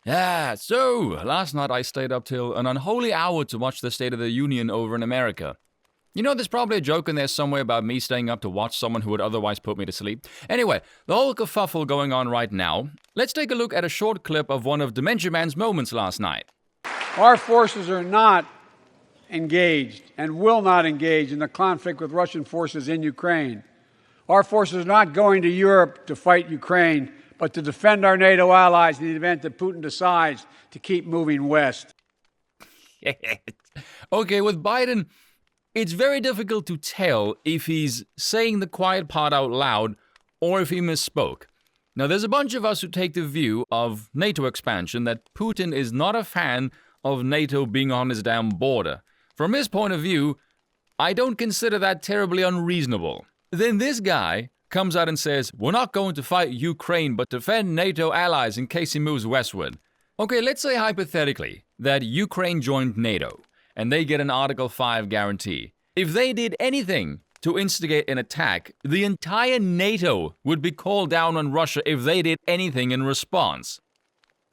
So last night I stayed up till an unholy hour to watch the State of the Union over in America. You know, there's probably a joke in there somewhere about me staying up to watch someone who would otherwise put me to sleep. Anyway, the whole kerfuffle going on right now. Let's take a look at a short clip of one of Dementia Man's moments last night. Our forces are not engaged and will not engage in the conflict with Russian forces in Ukraine. Our forces are not going to Europe to fight Ukraine, but to defend our NATO allies in the event that Putin decides to keep moving west. Okay, with Biden, it's very difficult to tell if he's saying the quiet part out loud or if he misspoke. Now, there's a bunch of us who take the view of NATO expansion that Putin is not a fan of NATO being on his damn border. From his point of view, I don't consider that terribly unreasonable. Then this guy comes out and says, we're not going to fight Ukraine, but defend NATO allies in case he moves westward. Okay, let's say hypothetically that Ukraine joined NATO and they get an Article 5 guarantee. If they did anything to instigate an attack, the entire NATO would be called down on Russia if they did anything in response.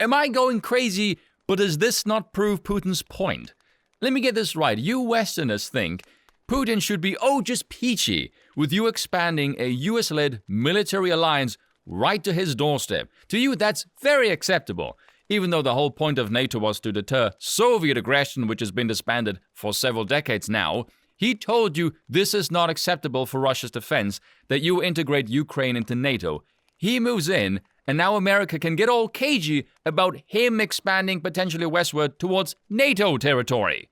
Am I going crazy, but does this not prove Putin's point? Let me get this right. You Westerners think Putin should be, just peachy with you expanding a US-led military alliance right to his doorstep. To you, that's very acceptable, even though the whole point of NATO was to deter Soviet aggression, which has been disbanded for several decades now. He told you this is not acceptable for Russia's defense, that you integrate Ukraine into NATO. He moves in, and now America can get all cagey about him expanding potentially westward towards NATO territory.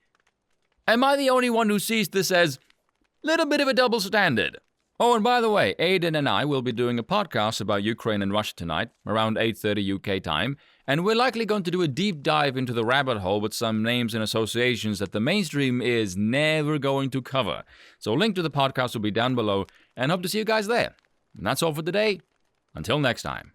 Am I the only one who sees this as a little bit of a double standard? Oh, and by the way, Aiden and I will be doing a podcast about Ukraine and Russia tonight, around 8:30 UK time, and we're likely going to do a deep dive into the rabbit hole with some names and associations that the mainstream is never going to cover. So a link to the podcast will be down below, and hope to see you guys there. And that's all for today. Until next time.